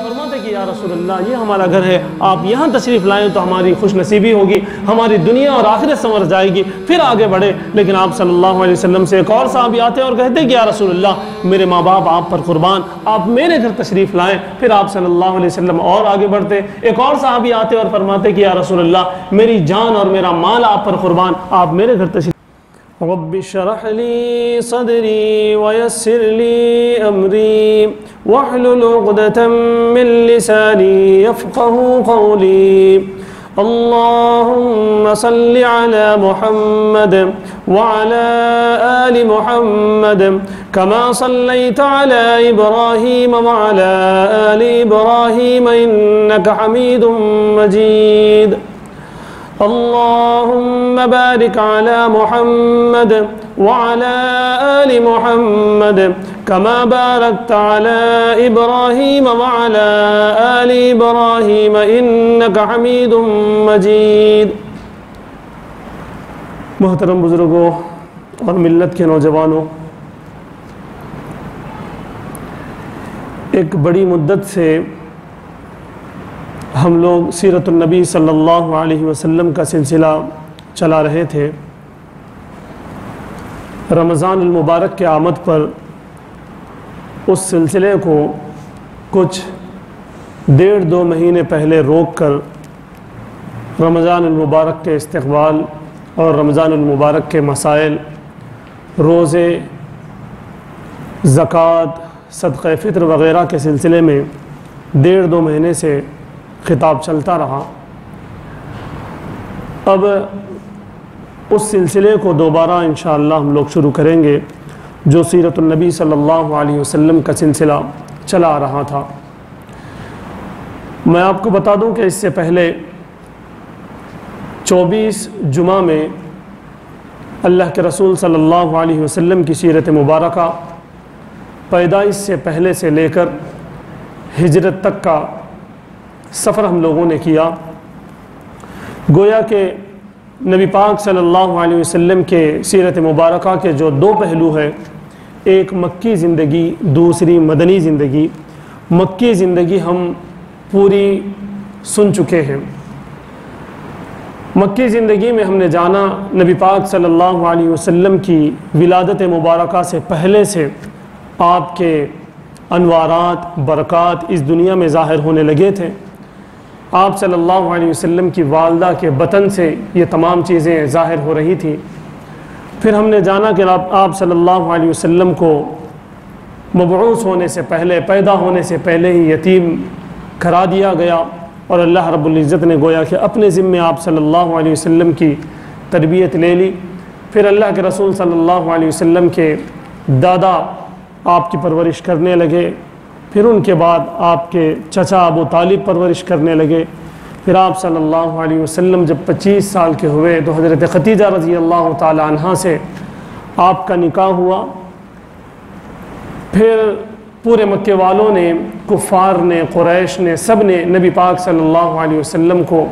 فرماتے کہ یا رسول اللہ یہ ہمارا گھر ہے، آپ یہاں تشریف لائیں تو ہماری خوش نصیبی ہوگی، ہماری دنیا اور آخرت سنور جائے گی، پھر آگے بڑھے۔ لیکن آپ صلی اللہ علیہ وسلم سے ایک اور صحابی آتے اور کہتے کہ یا رسول اللہ میرے ماں باپ آپ پر قربان، آپ میرے گھر تشریف لائیں۔ پھر آپ صلی اللہ علیہ وسلم اور آگے بڑھتے، ایک اور صحابی آتے اور فرماتے کہ یا رسول اللہ میری جان اور میرا مال آپ پر قربان، آپ میرے گھر تشریف۔ رب اشرح لي صدري ويسر لي أمري واحلل عقدة من لساني يفقه قولي اللهم صل على محمد وعلى آل محمد كما صليت على إبراهيم وعلى آل إبراهيم إنك حميد مجيد اللهم بارك على محمد وعلى آل محمد كما باركت على إبراهيم وعلى آل إبراهيم إنك حميد مجيد۔ محترم بزرگوں اور ملت کے نوجوانوں، ایک بڑی مدت سے ہم لوگ سیرت النبی صلی اللہ علیہ وسلم کا سلسلہ چلا رہے تھے۔ رمضان المبارک کے آمد پر اس سلسلے کو کچھ 1.5-2 مہینے پہلے روک کر رمضان المبارک کے استقبال اور رمضان المبارک کے مسائل، روزے، زکوٰۃ، صدقہ فطر وغیرہ کے سلسلے میں 1.5-2 مہینے سے خطاب چلتا رہا۔ اب اس سلسلے کو دوبارہ انشاءاللہ ہم لوگ شروع کریں گے جو سیرت النبی صلی اللہ علیہ وسلم کا سلسلہ چلا آ رہا تھا۔ میں آپ کو بتا دوں کہ اس سے پہلے 24 جمعہ میں اللہ کے رسول صلی اللہ علیہ وسلم کی سیرت مبارکہ پیدائش سے پہلے سے لے کر ہجرت تک کا سفر ہم لوگوں نے کیا۔ گویا کہ نبی پاک صلی اللہ علیہ وسلم کے سیرت مبارکہ کے جو 2 پہلو ہیں، ایک مکی زندگی، دوسری مدنی زندگی۔ مکی زندگی ہم پوری سن چکے ہیں۔ مکی زندگی میں ہم نے جانا نبی پاک صلی اللہ علیہ وسلم کی ولادت مبارکہ سے پہلے سے آپ کے انوارات، برکات اس دنیا میں ظاہر ہونے لگے تھے۔ آپ صلی اللہ علیہ وسلم کی والدہ کے بطن سے یہ تمام چیزیں ظاہر ہو رہی تھیں۔ پھر ہم نے جانا کہ آپ صلی اللہ علیہ وسلم کو مبعوث ہونے سے پہلے، پیدا ہونے سے پہلے ہی یتیم کرا دیا گیا، اور اللہ رب العزت نے گویا کہ اپنے ذمے آپ صلی اللہ علیہ وسلم کی تربیت لے لی۔ پھر اللہ کے رسول صلی اللہ علیہ وسلم کے دادا آپ کی پرورش کرنے لگے، پھر ان کے بعد آپ کے چچا ابو طالب پرورش کرنے لگے۔ پھر آپ صلی اللہ علیہ وسلم جب 25 سال کے ہوئے تو حضرت خدیجہ رضی اللہ تعالی عنہا سے آپ کا نکاح ہوا۔ پھر پورے مکے والوں نے، کفار نے، قریش نے، سب نے نبی پاک صلی اللہ علیہ وسلم کو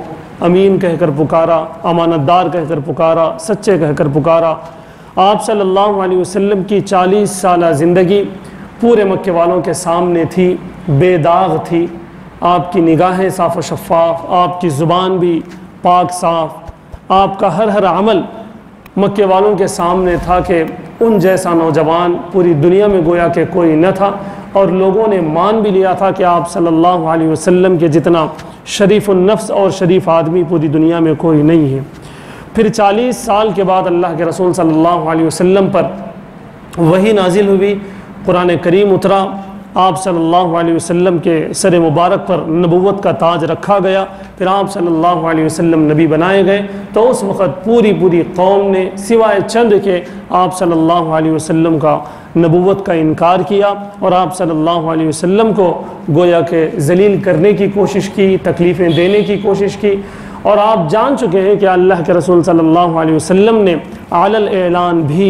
امین کہہ کر پکارا، امانت دار کہہ کر پکارا، سچے کہہ کر پکارا۔ آپ صلی اللہ علیہ وسلم کی 40 سالہ زندگی پورے مکے والوں کے سامنے تھی، بے داغ تھی۔ آپ کی نگاہیں صاف و شفاف، آپ کی زبان بھی پاک صاف، آپ کا ہر عمل مکے والوں کے سامنے تھا کہ ان جیسا نوجوان پوری دنیا میں گویا کہ کوئی نہ تھا، اور لوگوں نے مان بھی لیا تھا کہ آپ صلی اللہ علیہ وسلم کے جتنا شریف النفس اور شریف آدمی پوری دنیا میں کوئی نہیں ہے۔ پھر 40 سال کے بعد اللہ کے رسول صلی اللہ علیہ وسلم پر وحی نازل ہوئی، قرآن کریم اترا، آپ صلی اللہ علیہ وسلم کے سر مبارک پر نبوت کا تاج رکھا گیا، پھر آپ صلی اللہ علیہ وسلم نبی بنائے گئے۔ تو اس وقت پوری قوم نے سوائے چند کے آپ صلی اللہ علیہ وسلم کا نبوت کا انکار کیا، اور آپ صلی اللہ علیہ وسلم کو گویا کہ ذلیل کرنے کی کوشش کی، تکلیفیں دینے کی کوشش کی۔ اور آپ جان چکے ہیں کہ اللہ کے رسول صلی اللہ علیہ وسلم نے علی الاعلان بھی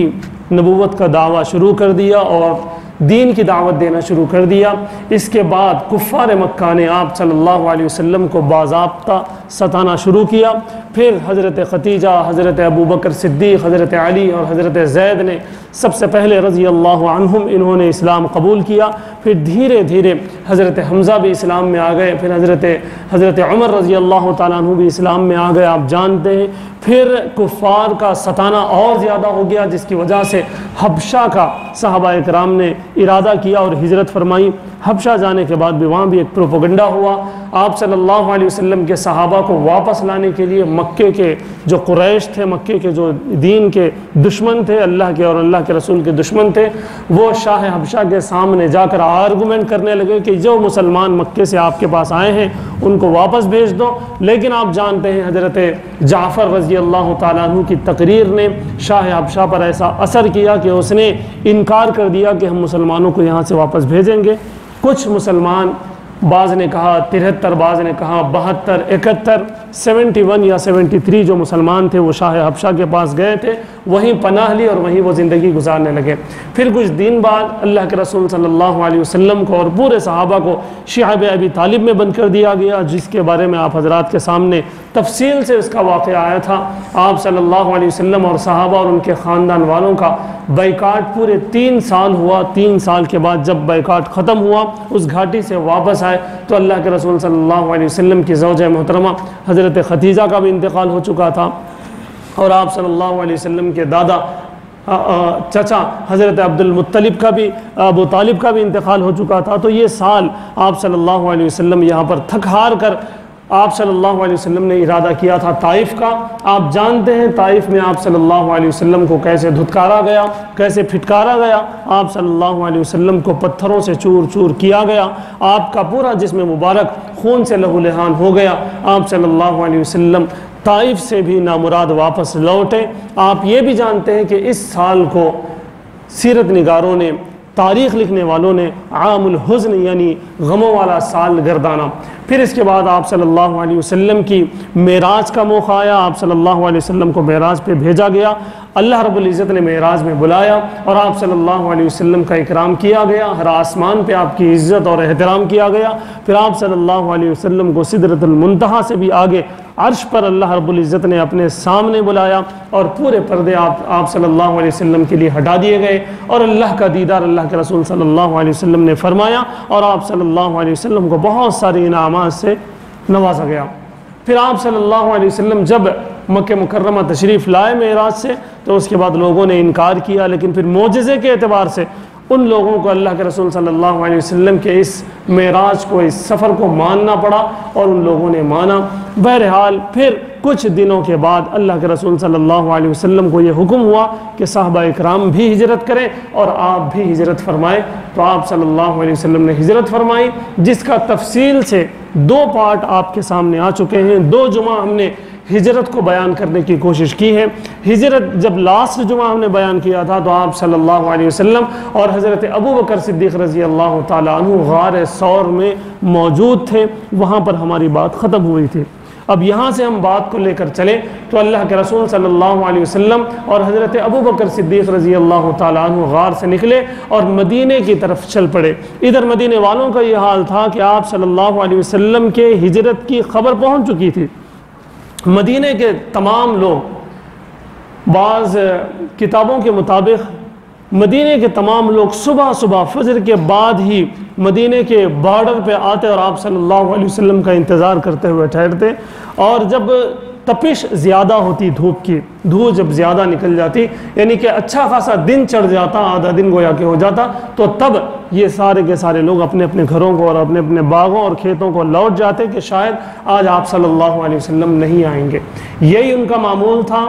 نبوت کا دعویٰ شروع کر دیا اور دین کی دعوت دینا شروع کر دیا۔ اس کے بعد کفار مکہ نے آپ صلی اللہ علیہ وسلم کو باضابطہ ستانا شروع کیا۔ پھر حضرت خدیجہ، حضرت ابو بکر صدیق، حضرت علی اور حضرت زید نے سب سے پہلے رضی اللہ عنہم انہوں نے اسلام قبول کیا، پھر دھیرے دھیرے حضرت حمزہ بھی اسلام میں آ گئے، پھر حضرت عمر رضی اللہ تعالیٰ عنہ بھی اسلام میں آ گئے، آپ جانتے ہیں۔ پھر کفار کا ستانہ اور زیادہ ہو گیا، جس کی وجہ سے حبشہ کا صحابہ اکرام نے ارادہ کیا اور ہجرت فرمائی۔ حبشہ جانے کے بعد بھی وہاں بھی ایک پروپیگنڈا ہوا۔ آپ صلی اللہ علیہ وسلم کے صحابہ کو واپس لانے کے لیے مکے کے جو قریش تھے، مکے کے جو دین کے دشمن تھے، اللہ کے اور اللہ کے رسول کے دشمن تھے، وہ شاہ حبشہ کے سامنے جا کر آرگومنٹ کرنے لگے کہ جو مسلمان مکے سے آپ کے پاس آئے ہیں ان کو واپس بھیج دو۔ لیکن آپ جانتے ہیں حضرت جعفر رضی اللہ تعالیٰ عنہ کی تقریر نے شاہ حبشہ پر ایسا اثر کیا کہ اس نے انکار کر دیا کہ ہم مسلمانوں کو یہاں سے واپس بھیجیں گے۔ کچھ مسلمان، بعض نے کہا 73، بعض نے کہا 72، 71، 71 یا 73 جو مسلمان تھے وہ شاہ حبشہ کے پاس گئے تھے، وہیں پناہ لی اور وہیں وہ زندگی گزارنے لگے۔ پھر کچھ دن بعد اللہ کے رسول صلی اللہ علیہ وسلم کو اور پورے صحابہ کو شعب ابی طالب میں بند کر دیا گیا، جس کے بارے میں آپ حضرات کے سامنے تفصیل سے اس کا واقعہ آیا تھا۔ آپ صلی اللہ علیہ وسلم اور صحابہ اور ان کے خاندان والوں کا بائیکاٹ پورے 3 سال ہوا۔ 3 سال کے بعد جب بائیکاٹ ختم ہوا، اس گھاٹی سے واپس آئے تو اللہ کے رسول صلی اللہ علیہ وسلم کی زوجہ محترمہ حضرت خدیجہ کا بھی انتقال ہو چکا تھا، اور آپ صلی اللہ علیہ وسلم کے دادا چچا حضرت عبد المطلب کا بھی، ابو طالب کا بھی انتقال ہو چکا تھا۔ تو یہ سال آپ صلی اللہ علیہ وسلم یہاں پر تھک ہار کر آپ صلی اللہ علیہ وسلم نے ارادہ کیا تھا طائف کا۔ آپ جانتے ہیں طائف میں آپ صلی اللہ علیہ وسلم کو کیسے دھتکارا گیا، کیسے پھٹکارا گیا۔ آپ صلی اللہ علیہ وسلم کو پتھروں سے چور چور کیا گیا، آپ کا پورا جسم مبارک خون سے لہو لہان ہو گیا۔ آپ صلی اللہ علیہ وسلم طائف سے بھی نامراد واپس لوٹے۔ آپ یہ بھی جانتے ہیں کہ اس سال کو سیرت نگاروں نے، تاریخ لکھنے والوں نے عام الحزن یعنی غموں والا سال گردانا۔ پھر اس کے بعد آپ صلی اللہ علیہ وسلم کی معراج کا موقع آیا۔ آپ صلی اللہ علیہ وسلم کو معراج پہ بھیجا گیا، اللہ رب العزت نے معراج میں بلایا اور آپ صلی اللہ علیہ وسلم کا اکرام کیا گیا، ہر آسمان پہ آپ کی عزت اور احترام کیا گیا۔ پھر آپ صلی اللہ علیہ وسلم کو سدرۃ المنتہا سے بھی آگے عرش پر اللہ رب العزت نے اپنے سامنے بلایا اور پورے پردے آپ صلی اللہ علیہ وسلم کے لیے ہٹا دیے گئے اور اللہ کا دیدار اللہ کے رسول صلی اللہ علیہ وسلم نے فرمایا اور آپ صلی اللہ علیہ وسلم کو بہت ساری انعامات سے نوازا گیا۔ پھر آپ صلی اللہ علیہ وسلم جب مکہ مکرمہ تشریف لائے معراج سے تو اس کے بعد لوگوں نے انکار کیا، لیکن پھر معجزے کے اعتبار سے ان لوگوں کو اللہ کے رسول صلی اللہ علیہ وسلم کے اس معراج کو، اس سفر کو ماننا پڑا اور ان لوگوں نے مانا۔ بہرحال پھر کچھ دنوں کے بعد اللہ کے رسول صلی اللہ علیہ وسلم کو یہ حکم ہوا کہ صحابہ اکرام بھی ہجرت کریں اور آپ بھی ہجرت فرمائیں۔ تو آپ صلی اللہ علیہ وسلم نے ہجرت فرمائی، جس کا تفصیل سے 2 پارٹ آپ کے سامنے آ چکے ہیں۔ 2 جمعہ ہم نے ہجرت کو بیان کرنے کی کوشش کی ہے۔ ہجرت جب لاسٹ جمعہ ہم نے بیان کیا تھا تو آپ صلی اللہ علیہ وسلم اور حضرت ابو بکر صدیق رضی اللہ تعالیٰ عنہ غار ثور میں موجود تھے، وہاں پر ہماری بات ختم ہوئی تھی۔ اب یہاں سے ہم بات کو لے کر چلیں تو اللہ کے رسول صلی اللہ علیہ وسلم اور حضرت ابو بکر صدیق رضی اللہ تعالیٰ عنہ غار سے نکلے اور مدینے کی طرف چل پڑے۔ ادھر مدینے والوں کا یہ حال تھا کہ آپ صلی اللہ علیہ وسلم کے ہجرت کی خبر پہنچ چکی تھی۔ مدینے کے تمام لوگ، بعض کتابوں کے مطابق مدینے کے تمام لوگ صبح صبح فجر کے بعد ہی مدینے کے بارڈر پہ آتے اور آپ صلی اللہ علیہ وسلم کا انتظار کرتے ہوئے ٹھہرتے، اور جب تپش زیادہ ہوتی، دھوپ جب زیادہ نکل جاتی، یعنی کہ اچھا خاصا دن چڑھ جاتا، آدھا دن گویا کہ ہو جاتا، تو تب یہ سارے کے سارے لوگ اپنے اپنے گھروں کو اور اپنے اپنے باغوں اور کھیتوں کو لوٹ جاتے کہ شاید آج آپ صلی اللہ علیہ وسلم نہیں آئیں گے۔ یہی ان کا معمول تھا۔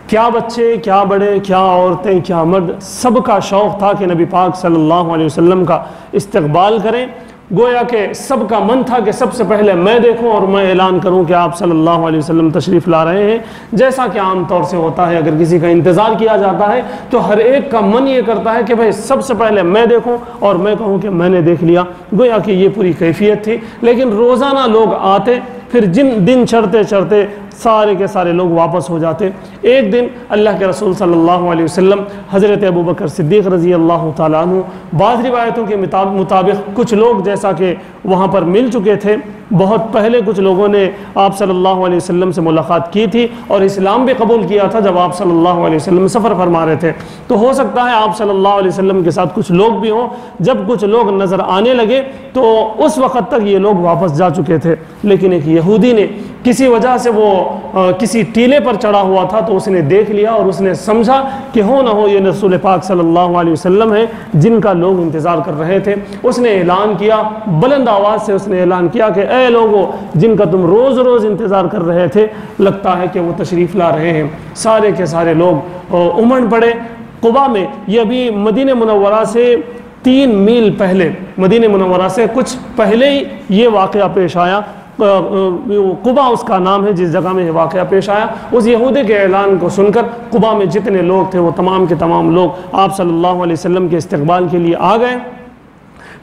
کیا بچے، کیا بڑے، کیا عورتیں، کیا مرد، سب کا شوق تھا کہ نبی پاک صلی اللہ علیہ وسلم کا استقبال کریں۔ گویا کہ سب کا من تھا کہ سب سے پہلے میں دیکھوں اور میں اعلان کروں کہ آپ صلی اللہ علیہ وسلم تشریف لا رہے ہیں۔ جیسا کہ عام طور سے ہوتا ہے، اگر کسی کا انتظار کیا جاتا ہے تو ہر ایک کا من یہ کرتا ہے کہ بھائی سب سے پہلے میں دیکھوں اور میں کہوں کہ میں نے دیکھ لیا۔ گویا کہ یہ پوری کیفیت تھی، لیکن روزانہ لوگ آتے، پھر دن چڑھتے چڑھتے سارے کے سارے لوگ واپس ہو جاتے۔ ایک دن اللہ کے رسول صلی اللہ علیہ وسلم حضرت ابو بکر صدیق رضی اللہ تعالیٰ عنہ، بعض روایتوں کے مطابق کچھ لوگ جیسا کہ وہاں پر مل چکے تھے، بہت پہلے کچھ لوگوں نے آپ صلی اللہ علیہ وسلم سے ملاقات کی تھی اور اسلام بھی قبول کیا تھا جب آپ صلی اللہ علیہ وسلم سفر فرما رہے تھے. تو ہو سکتا ہے آپ صلی اللہ علیہ وسلم کے ساتھ کچھ لوگ بھی ہوں. جب کچھ لوگ نظر آنے لگے تو اس وقت تک یہ لوگ واپس جا چکے تھے، لیکن ایک یہودی نے کسی وجہ سے وہ کسی ٹیلے پر چڑھا ہوا تھا تو اس نے دیکھ لیا اور اس نے سمجھا کہ ہو نہ ہو یہ رسول پاک صلی اللہ علیہ وسلم ہے جن کا لوگ انتظار کر رہے تھے. اس نے اعلان کیا، بلند آواز سے اس نے اعلان کیا کہ اے لوگو جن کا تم روز روز انتظار کر رہے تھے، لگتا ہے کہ وہ تشریف لا رہے ہیں. سارے کے سارے لوگ امڑ پڑے. قباء میں، یہ ابھی مدینہ منورہ سے 3 میل پہلے، مدینہ منورہ سے کچھ پہلے ہی یہ واقعہ پیش آیا. قباء اس کا نام ہے جس جگہ میں یہ واقعہ پیش آیا. اس یہودی کے اعلان کو سن کر قباء میں جتنے لوگ تھے وہ تمام کے تمام لوگ آپ صلی اللہ علیہ وسلم کے استقبال کے لیے آ گئے.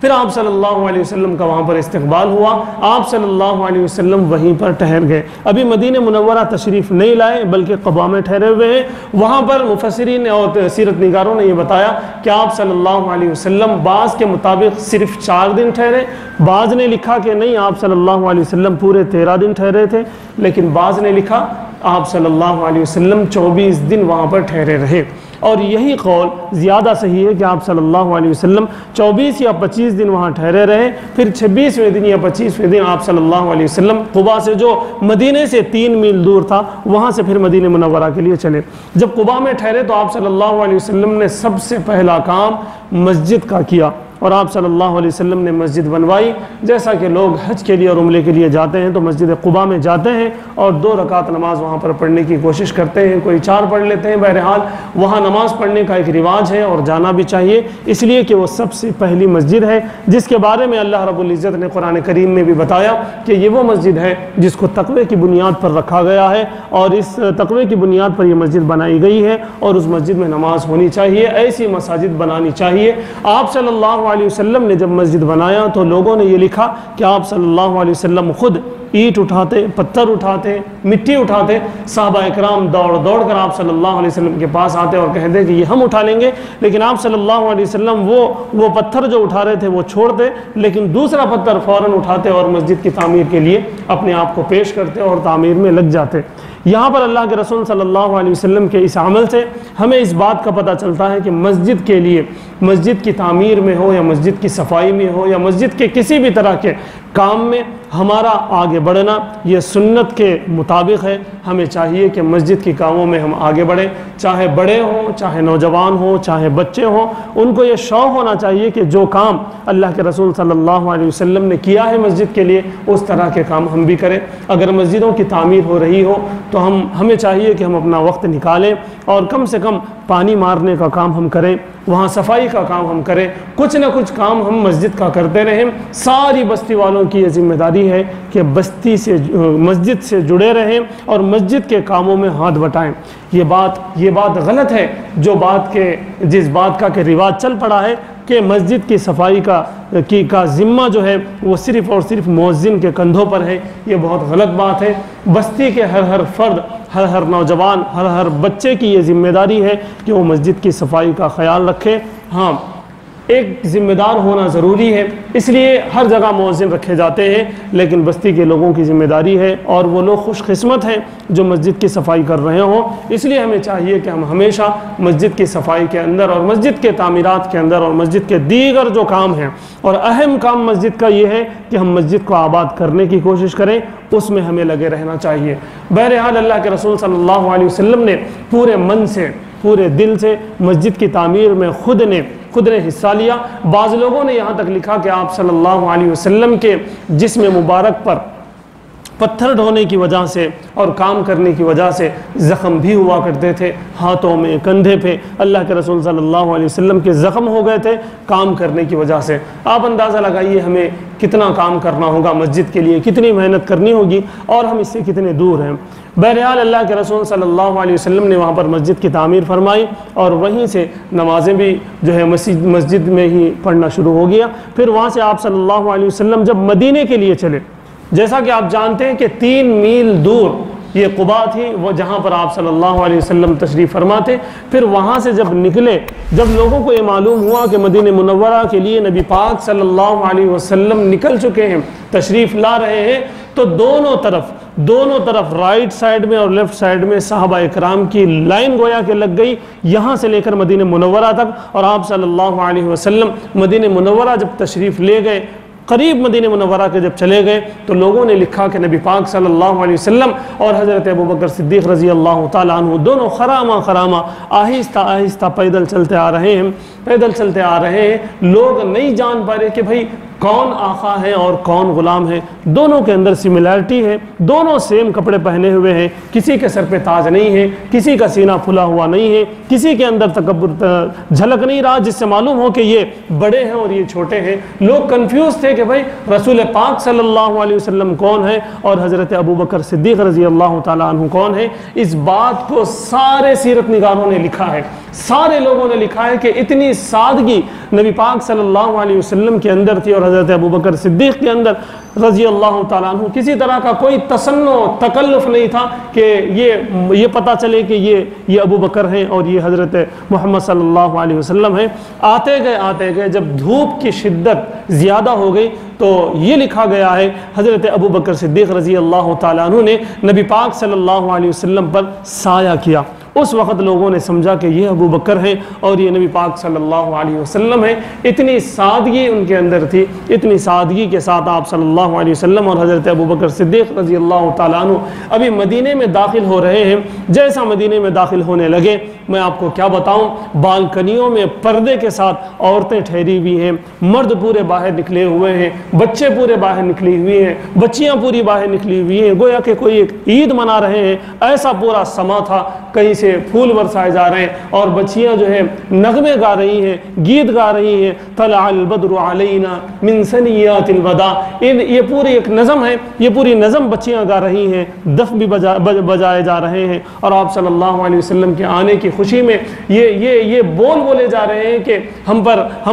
پھر آپ صلی اللہ علیہ وسلم کا وہاں پر استقبال ہوا. آپ صلی اللہ علیہ وسلم وہیں پر ٹھہر گئے. ابھی مدینہ منورہ تشریف نہیں لائے بلکہ قباء میں ٹھہرے ہوئے ہیں. وہاں پر مفسرین اور سیرت نگاروں نے یہ بتایا کہ آپ صلی اللہ علیہ وسلم بعض کے مطابق صرف 4 دن ٹھہرے، بعض نے لکھا کہ نہیں آپ صلی اللہ علیہ وسلم پورے 13 دن ٹھہرے تھے، لیکن بعض نے لکھا آپ صلی اللہ علیہ وسلم 24 دن وہاں پر ٹھہرے رہے. اور یہی قول زیادہ صحیح ہے کہ آپ صلی اللہ علیہ وسلم 24 یا 25 دن وہاں ٹھہرے رہے. پھر 26ویں دن یا 25ویں دن آپ صلی اللہ علیہ وسلم قباء سے جو مدینے سے 3 میل دور تھا وہاں سے پھر مدینہ منورہ کے لیے چلے. جب قباء میں ٹھہرے تو آپ صلی اللہ علیہ وسلم نے سب سے پہلا کام مسجد کا کیا اور آپ صلی اللہ علیہ وسلم نے مسجد بنوائی. جیسا کہ لوگ حج کے لیے اور عمرے کے لیے جاتے ہیں تو مسجد قباء میں جاتے ہیں اور 2 رکعت نماز وہاں پر پڑھنے کی کوشش کرتے ہیں. کوئی 4 پڑھ لیتے ہیں. بہرحال وہاں نماز پڑھنے کا ایک رواج ہے اور جانا بھی چاہیے، اس لیے کہ وہ سب سے پہلی مسجد ہے جس کے بارے میں اللہ رب العزت نے قرآن کریم میں بھی بتایا کہ یہ وہ مسجد ہے جس کو تقوی کی بنیاد پر رکھا گیا ہے اور اس تقوی کی بنیاد پر یہ مسجد بنائی گئی ہے اور اس مسجد میں نماز ہونی چاہیے. ایسی مساجد بنانی چاہیے. آپ صلی اللہ علیہ وسلم نے جب مسجد بنایا تو لوگوں نے یہ لکھا کہ آپ صلی اللہ علیہ وسلم خود اینٹ اٹھاتے، پتھر اٹھاتے، مٹی اٹھاتے. صحابہ اکرام دوڑ دوڑ کر آپ صلی اللہ علیہ وسلم کے پاس آتے اور کہتے کہ یہ ہم اٹھا لیں گے، لیکن آپ صلی اللہ علیہ وسلم وہ پتھر جو اٹھا رہے تھے وہ چھوڑتے، لیکن دوسرا پتھر فوراً اٹھاتے اور مسجد کی تعمیر کے لیے اپنے آپ کو پیش کرتے اور تعمیر میں لگ جاتے. یہاں پر اللہ کے رسول صلی اللہ علیہ وسلم کے اس عمل سے ہمیں اس بات کا پتہ چلتا ہے کہ مسجد کے لیے، مسجد کی تعمیر میں ہو یا مسجد کی صفائی میں ہو یا مسجد کے کسی بھی طرح کے کام میں ہمارا آگے بڑھنا یہ سنت کے مطابق ہے. ہمیں چاہیے کہ مسجد کے کاموں میں ہم آگے بڑھیں، چاہے بڑے ہوں، چاہے نوجوان ہوں، چاہے بچے ہوں. ان کو یہ شوق ہونا چاہیے کہ جو کام اللہ کے رسول صلی اللہ علیہ وسلم نے کیا ہے مسجد کے لیے اس طرح کے کام ہم بھی کریں. اگر مسجدوں کی تعمیر ہو رہی ہو تو ہمیں چاہیے کہ ہم اپنا وقت نکالیں اور کم سے کم پانی مارنے کا کام ہم کریں، وہاں صفائی کا کام ہم کریں، کچھ نہ کچھ کام ہم مسجد کا کرتے رہیں. ساری بستی والوں کی یہ ذمہ داری ہے کہ بستی سے، مسجد سے جڑے رہیں اور مسجد کے کاموں میں ہاتھ بٹائیں. یہ بات غلط ہے جس بات کا کہ رواج چل پڑا ہے کہ مسجد کی صفائی کا ذمہ جو ہے وہ صرف اور صرف مؤذن کے کندھوں پر ہے. یہ بہت غلط بات ہے. بستی کے ہر فرد، ہر نوجوان، ہر بچے کی یہ ذمہ داری ہے کہ وہ مسجد کی صفائی کا خیال رکھے. ہاں، ایک ذمہ دار ہونا ضروری ہے، اس لیے ہر جگہ مؤذن رکھے جاتے ہیں، لیکن بستی کے لوگوں کی ذمہ داری ہے اور وہ لوگ خوش قسمت ہیں جو مسجد کی صفائی کر رہے ہوں. اس لیے ہمیں چاہیے کہ ہم ہمیشہ مسجد کی صفائی کے اندر اور مسجد کے تعمیرات کے اندر اور مسجد کے دیگر جو کام ہیں، اور اہم کام مسجد کا یہ ہے کہ ہم مسجد کو آباد کرنے کی کوشش کریں، اس میں ہمیں لگے رہنا چاہیے. بہرحال اللہ کے رسول صلی اللہ علیہ وسلم نے پورے من سے، پورے دل سے مسجد کی تعمیر میں خود نے حصہ لیا. بعض لوگوں نے یہاں تک لکھا کہ آپ صلی اللہ علیہ وسلم کے جسم مبارک پر پتھر ڈھونے کی وجہ سے اور کام کرنے کی وجہ سے زخم بھی ہوا کرتے تھے، ہاتھوں میں، کندھے پہ. اللہ کے رسول صلی اللہ علیہ وسلم کے زخم ہو گئے تھے کام کرنے کی وجہ سے. آپ اندازہ لگائیے ہمیں کتنا کام کرنا ہوگا مسجد کے لیے، کتنی محنت کرنی ہوگی اور ہم اس سے کتنے دور ہیں. بہرحال اللہ کے رسول صلی اللہ علیہ وسلم نے وہاں پر مسجد کی تعمیر فرمائی اور وہیں سے نمازیں بھی جو ہے مسجد میں ہی پڑھنا شروع ہو گیا. پھر وہاں سے آپ صلی اللہ علیہ وسلم جب مدینے کے لیے چلے، جیسا کہ آپ جانتے ہیں کہ 3 میل دور یہ قباء تھی وہ جہاں پر آپ صلی اللہ علیہ وسلم تشریف فرما تھے۔ پھر وہاں سے جب نکلے، جب لوگوں کو یہ معلوم ہوا کہ مدینہ منورہ کے لیے نبی پاک صلی اللہ علیہ وسلم نکل چکے ہیں، تشریف لا رہے ہیں، تو دونوں طرف رائٹ سائڈ میں اور لیفٹ سائڈ میں صحابہ اکرام کی لائن گویا کہ لگ گئی، یہاں سے لے کر مدینہ منورہ تک۔ اور آپ صلی اللہ علیہ وسلم مدینہ منورہ جب تشریف لے گئے، قریب مدینہ منورہ کے جب چلے گئے تو لوگوں نے لکھا کہ نبی پاک صلی اللہ علیہ وسلم اور حضرت ابوبکر صدیق رضی اللہ تعالیٰ عنہ دونوں خرامہ آہستہ آہستہ پیدل چلتے آ رہے ہیں۔ لوگ نہیں جان پا رہے کہ بھئی کون آقا ہے اور کون غلام ہے۔ دونوں کے اندر سملیرٹی ہے، دونوں سیم کپڑے پہنے ہوئے ہیں، کسی کے سر پہ تاج نہیں ہے، کسی کا سینہ پھلا ہوا نہیں ہے، کسی کے اندر تکبر جھلک نہیں رہا جس سے معلوم ہو کہ یہ بڑے ہیں اور یہ چھوٹے ہیں۔ لوگ کنفیوز تھے کہ بھئی رسول پاک صلی اللہ علیہ وسلم کون ہے اور حضرت ابوبکر صدیق رضی اللہ تعالیٰ عنہ کون ہے۔ اس بات کو سارے سیرت نگاروں نے لکھا ہے، سارے لوگوں نے لکھا ہے کہ اتنی سادگی نبی پاک صلی اللہ علیہ وسلم کے اندر تھی اور حضرت ابوبکر صدیق کے اندر رضی اللہ تعالیٰ عنہ کسی طرح کا کوئی تصنع تکلف نہیں تھا کہ یہ پتہ چلے کہ یہ ابوبکر ہیں اور یہ حضرت محمد صلی اللہ علیہ وسلم ہیں۔ آتے گئے جب دھوپ کی شدت زیادہ ہو گئی تو یہ لکھا گیا ہے حضرت ابوبکر صدیق رضی اللہ تعالیٰ عنہ نے نبی پاک صلی اللہ علیہ وسلم پر سایہ کیا۔ اس وقت لوگوں نے سمجھا کہ یہ ابوبکر ہیں اور یہ نبی پاک صلی اللہ علیہ وسلم ہیں۔ اتنی سادگی ان کے اندر تھی، اتنی سادگی کے ساتھ آپ صلی اللہ علیہ وسلم اور حضرت ابوبکر صدیق رضی اللہ تعالیٰ عنہ ابھی مدینے میں داخل ہو رہے ہیں۔ جیسا مدینے میں داخل ہونے لگے، میں آپ کو کیا بتاؤں، بالکنیوں میں پردے کے ساتھ عورتیں ٹھہری ہوئی ہیں، مرد پورے باہر نکلے ہوئے ہیں، بچے پورے باہر نکلی ہوئی ہیں، بچیاں پوری باہر نکلی ہوئی ہیں، گویا کہ کوئی ایک عید منا رہے ہیں۔ ایسا پورا سما تھا، کہیں سے پھول برسائے جا رہے ہیں اور بچیاں جو ہیں نغمے گا رہی ہیں، گیت گا رہی ہیں، طلع البدر علینا من ثنیات الوداع۔ یہ پوری ایک نظم ہے، یہ پوری نظم بچیاں گا رہی ہیں، دف بھی بجائے جا رہے ہیں اور آپ صلی اللہ علیہ وسلم کے آنے کی خوشی میں یہ بولے جا رہے ہیں کہ ہم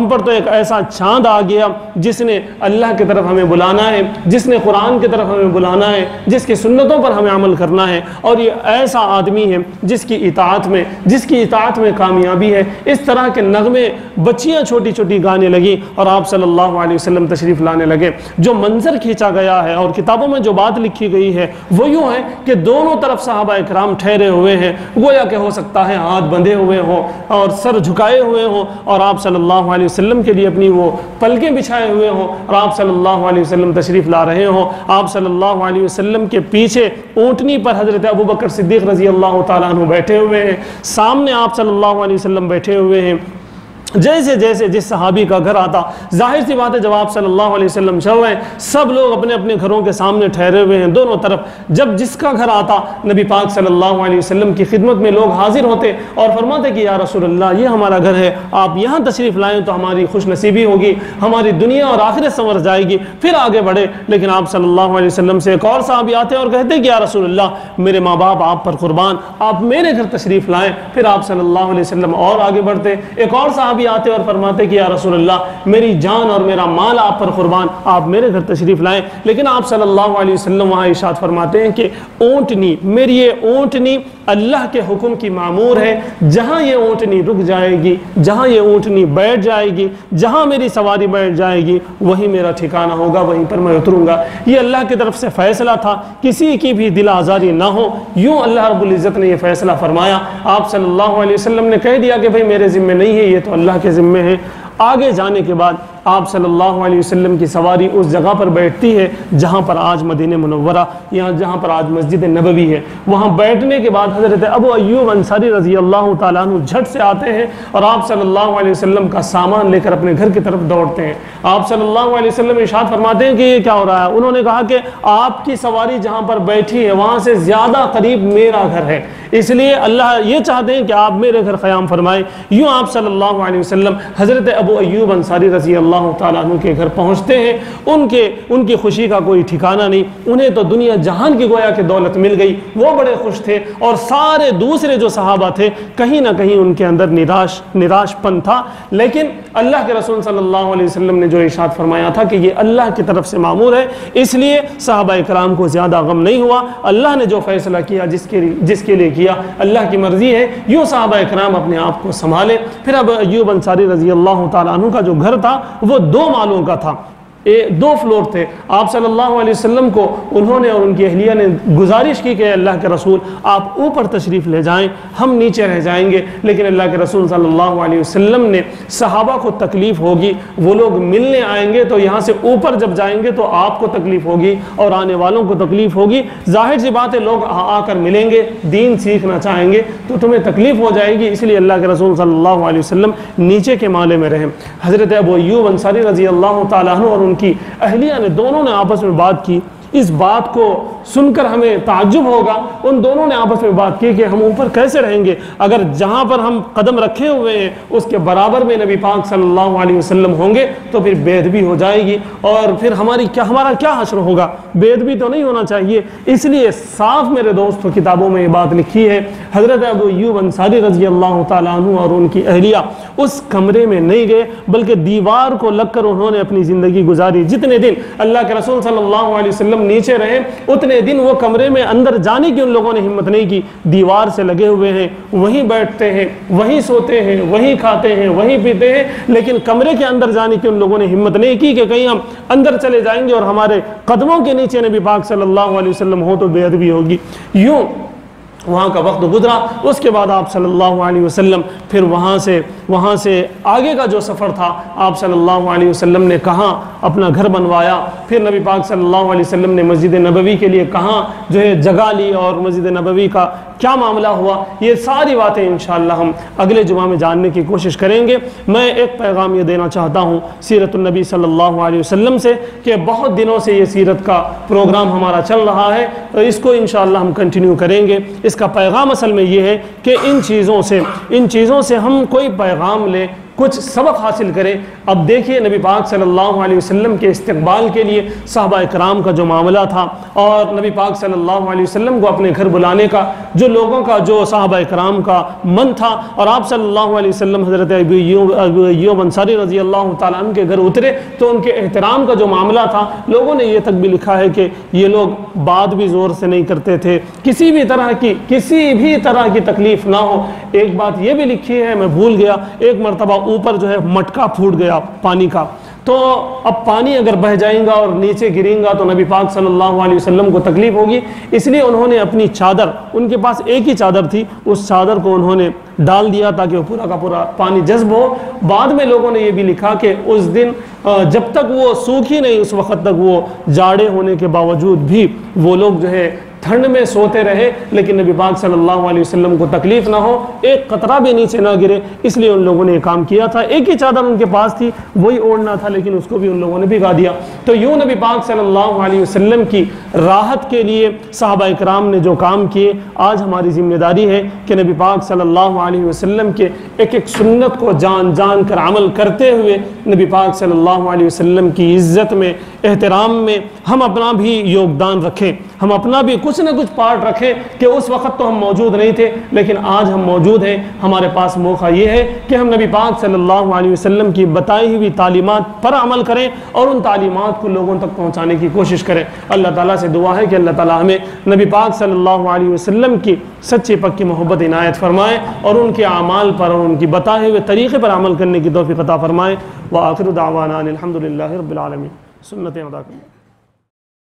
پر تو ایک ایسا چاند آ گیا جس نے اللہ کی طرف ہمیں بلانا ہے، جس نے قرآن کی طرف ہمیں بلانا ہے، جس کی سنتوں پر ہمیں عمل کرنا ہے، اور یہ ایسا آدمی ہے جس کی اطاعت میں کامیابی ہے۔ اس طرح کے نغمے بچیاں چھوٹی چھوٹی گانے لگی اور آپ صلی اللہ علیہ وسلم تشریف لانے لگے۔ جو منظر کھینچا گیا ہے اور کتابوں میں جو بات لکھی گئی ہے وہ یوں ہے کہ دونوں طرف صحابہ اکرام ٹھہرے ہوئے ہیں، گویا کہ ہو سکتا ہے ہاتھ بندھے ہوئے ہوں اور سر جھکائے ہوئے ہوں اور آپ صلی اللہ علیہ وسلم کے لیے اپنی وہ پلکیں بچھائے ہوئے ہوں اور آپ صلی اللہ علیہ وسلم تشریف لا رہے ہوں۔ آپ صلی اللہ علیہ وسلم کے پیچھے اونٹنی پر حضرت ابوبکر صدیق رضی اللہ تعالیٰ عنہ بیٹھے ہوئے ہیں، سامنے آپ صلی اللہ علیہ وسلم بیٹھے ہوئے ہیں۔ جیسے جس صحابی کا گھر آتا، ظاہر سی بات ہے جب آپ صلی اللہ علیہ وسلم چل رہے ہیں سب لوگ اپنے اپنے گھروں کے سامنے ٹھہرے ہوئے ہیں دونوں طرف۔ جب جس کا گھر آتا نبی پاک صلی اللہ علیہ وسلم کی خدمت میں لوگ حاضر ہوتے اور فرماتے کہ یا رسول اللہ یہ ہمارا گھر ہے، آپ یہاں تشریف لائیں تو ہماری خوش نصیبی ہوگی، ہماری دنیا اور آخرت سنور جائے گی، پھر آگے بڑھے۔ لیکن آپ صلی اللہ علیہ وسلم سے ایک اور صحابی آتے اور کہتے کہ یا رسول اللہ میرے ماں باپ آپ پر قربان، آپ میرے گھر تشریف لائیں، پھر آپ صلی اللہ علیہ وسلم اور آگے بڑھتے۔ ایک اور صحابی آتے اور فرماتے کہ یا رسول اللہ میری جان اور میرا مال آپ پر قربان، آپ میرے گھر تشریف لائیں۔ لیکن آپ صلی اللہ علیہ وسلم وہاں ارشاد فرماتے ہیں کہ اونٹنی، میری یہ اونٹنی اللہ کے حکم کی معمور ہے، جہاں یہ اونٹنی رک جائے گی، جہاں یہ اونٹنی بیٹھ جائے گی، جہاں میری سواری بیٹھ جائے گی وہیں میرا ٹھکانہ ہوگا، وہیں پر میں اتروں گا۔ یہ اللہ کی طرف سے فیصلہ تھا، کسی کی بھی دل آزاری نہ ہو، یوں اللہ رب العزت نے یہ فیصلہ فرمایا۔ آپ صلی اللہ علیہ وسلم نے کہہ دیا کہ بھئی میرے ذمہ نہیں ہے، یہ تو اللہ کے ذمہ ہے۔ آگے جانے کے بعد آپ صلی اللہ علیہ وسلم کی سواری اس جگہ پر بیٹھتی ہے جہاں پر آج مدینہ منورہ، یہاں جہاں پر آج مسجد نبوی ہے۔ وہاں بیٹھنے کے بعد حضرت ابو ایوب انصاری رضی اللہ تعالیٰ عنہ جھٹ سے آتے ہیں اور آپ صلی اللہ علیہ وسلم کا سامان لے کر اپنے گھر کی طرف دوڑتے ہیں۔ آپ صلی اللہ علیہ وسلم ارشاد فرماتے ہیں کہ یہ کیا ہو رہا ہے؟ انہوں نے کہا کہ آپ کی سواری جہاں پر بیٹھی ہے وہاں سے زیادہ قریب میرا گھر ہے، اس لیے اللہ یہ چاہتے ہیں کہ آپ میرے گھر قیام فرمائیں۔ یوں آپ صلی اللہ علیہ وسلم حضرت ابو ایوب انصاری رضی اللہ اللہ تعالیٰ عنہ کے گھر پہنچتے ہیں، ان کی خوشی کا کوئی ٹھکانہ نہیں، انہیں تو دنیا جہان کی گویا کہ دولت مل گئی، وہ بڑے خوش تھے، اور سارے دوسرے جو صحابہ تھے کہیں نہ کہیں ان کے اندر نراش پن تھا۔ لیکن اللہ کے رسول صلی اللہ علیہ وسلم نے جو ارشاد فرمایا تھا کہ یہ اللہ کی طرف سے مامور ہے، اس لیے صحابہ کرام کو زیادہ غم نہیں ہوا، اللہ نے جو فیصلہ کیا جس کے لیے کیا اللہ کی مرضی ہے، یوں صحابہ کرام اپنے آپ کو سنبھالے۔ پھر اب ایوب انصاری رضی اللہ تعالیٰ عنہ کا جو گھر تھا وہ 2 مالوں کا تھا، 2 فلور تھے۔ آپ صلی اللہ علیہ وسلم کو انہوں نے اور ان کی اہلیہ نے گزارش کی کہ اللہ کے رسول آپ اوپر تشریف لے جائیں، ہم نیچے رہ جائیں گے، لیکن اللہ کے رسول صلی اللہ علیہ وسلم نے صحابہ کو تکلیف ہوگی، وہ لوگ ملنے آئیں گے تو یہاں سے اوپر جب جائیں گے تو آپ کو تکلیف ہوگی اور آنے والوں کو تکلیف ہوگی، ظاہر سی بات ہے لوگ آ کر ملیں گے، دین سیکھنا چاہیں گے تو تمہیں تکلیف ہو جائے گی، اس لیے اللہ کے رسول صلی اللہ علیہ وسلم نیچے کے مالے میں رہیں۔ حضرت ابو ایوب انصاری رضی اللہ تعالیٰ عنہ اور ان کی اہلیہ نے دونوں نے آپس میں بات کی، اس بات کو سن کر ہمیں تعجب ہوگا، ان دونوں نے آپس میں بات کی کہ ہم اوپر کیسے رہیں گے، اگر جہاں پر ہم قدم رکھے ہوئے ہیں اس کے برابر میں نبی پاک صلی اللہ علیہ وسلم ہوں گے تو پھر بے ادبی ہو جائے گی اور پھر ہمارا کیا حشر ہوگا، بے ادبی تو نہیں ہونا چاہیے۔ اس لیے صاف میرے دوستوں کتابوں میں یہ بات لکھی ہے، حضرت ابو ایوب انصاری رضی اللہ تعالیٰ عنہ اور ان کی اہلیہ اس کمرے میں نہیں گئے بلکہ دیوار کو لگ کر انہوں نے اپنی زندگی گزاری۔ جتنے دن اللہ کے رسول صلی اللہ علیہ وسلم نیچے رہے اتنے دن وہ کمرے میں اندر جانے کی ان لوگوں نے ہمت نہیں کی، دیوار سے لگے ہوئے ہیں، وہیں بیٹھتے ہیں، وہیں سوتے ہیں، وہیں کھاتے ہیں، وہیں پیتے ہیں، لیکن کمرے کے اندر جانے کی ان لوگوں نے ہمت نہیں کی کہ کہیں ہم اندر چلے جائیں گے اور ہمارے قدموں کے نیچے نبی پاک صلی اللہ علیہ وسلم ہو تو بے ادبی ہوگی۔ یوں وہاں کا وقت گزرا، اس کے بعد آپ صلی اللہ علیہ وسلم پھر وہاں سے آگے کا جو سفر تھا آپ صلی اللہ علیہ وسلم نے کہاں اپنا گھر بنوایا، پھر نبی پاک صلی اللہ علیہ وسلم نے مسجد نبوی کے لیے کہاں جو ہے جگہ لی اور مسجد نبوی کا کیا معاملہ ہوا، یہ ساری باتیں انشاءاللہ ہم اگلے جمعہ میں جاننے کی کوشش کریں گے۔ میں ایک پیغام یہ دینا چاہتا ہوں سیرت النبی صلی اللہ علیہ وسلم سے کہ بہت دنوں سے یہ سیرت کا پروگرام ہمارا چل رہا ہے، اس کو انشاءاللہ ہم کنٹینیو کریں گے۔ اس کا پیغام اصل میں یہ ہے کہ ان چیزوں سے ہم کوئی پیغام لیں، کچھ سبق حاصل کریں۔ اب دیکھیے نبی پاک صلی اللہ علیہ وسلم کے استقبال کے لیے صحابہ کرام کا جو معاملہ تھا اور نبی پاک صلی اللہ علیہ وسلم کو اپنے گھر بلانے کا جو لوگوں کا جو صحابہ کرام کا من تھا، اور آپ صلی اللہ علیہ وسلم حضرت ابو ایوب انصاری رضی اللہ تعالیٰ عنہ کے گھر اترے تو ان کے احترام کا جو معاملہ تھا، لوگوں نے یہ تک بھی لکھا ہے کہ یہ لوگ بات بھی زور سے نہیں کرتے تھے، کسی بھی طرح کی تکلیف نہ ہو۔ ایک بات یہ بھی لکھی ہے، میں بھول گیا، ایک مرتبہ اوپر جو ہے مٹکا پھوٹ گیا پانی کا، تو اب پانی اگر بہ جائیں گا اور نیچے گریں گا تو نبی پاک صلی اللہ علیہ وسلم کو تکلیف ہوگی، اس لیے انہوں نے اپنی چادر، ان کے پاس ایک ہی چادر تھی، اس چادر کو انہوں نے ڈال دیا تاکہ وہ پورا کا پورا پانی جذب ہو۔ بعد میں لوگوں نے یہ بھی لکھا کہ اس دن جب تک وہ سوکھی نہیں اس وقت تک وہ جاڑے ہونے کے باوجود بھی وہ لوگ جو ہے ٹھنڈ میں سوتے رہے، لیکن نبی پاک صلی اللہ علیہ وسلم کو تکلیف نہ ہو، ایک قطرہ بھی نیچے نہ گرے، اس لیے ان لوگوں نے یہ کام کیا تھا۔ ایک ہی چادر ان کے پاس تھی، وہی اوڑھنا تھا، لیکن اس کو بھی ان لوگوں نے بھگا دیا۔ تو یوں نبی پاک صلی اللہ علیہ وسلم کی راحت کے لیے صحابہ کرام نے جو کام کیے، آج ہماری ذمہ داری ہے کہ نبی پاک صلی اللہ علیہ وسلم کے ایک ایک سنت کو جان کر عمل کرتے ہوئے نبی پاک صلی اللہ علیہ وسلم کی عزت میں، احترام میں ہم اپنا بھی یوگدان رکھیں، ہم اپنا بھی کچھ نہ کچھ پارٹ رکھیں کہ اس وقت تو ہم موجود نہیں تھے لیکن آج ہم موجود ہیں۔ ہمارے پاس موقع یہ ہے کہ ہم نبی پاک صلی اللہ علیہ وسلم کی بتائی ہوئی تعلیمات پر عمل کریں اور ان تعلیمات کو لوگوں تک پہنچانے کی کوشش کریں۔ اللہ تعالیٰ سے دعا ہے کہ اللہ تعالیٰ ہمیں نبی پاک صلی اللہ علیہ وسلم کی سچی پکی محبت عنایت فرمائے اور ان کے اعمال پر اور ان کی بتائے ہوئے طریقے پر عمل کرنے کی توفیق عطا فرمائے۔ وآخر دعوانا الحمد للہ رب العالمین۔ سنتیں ادا کریں۔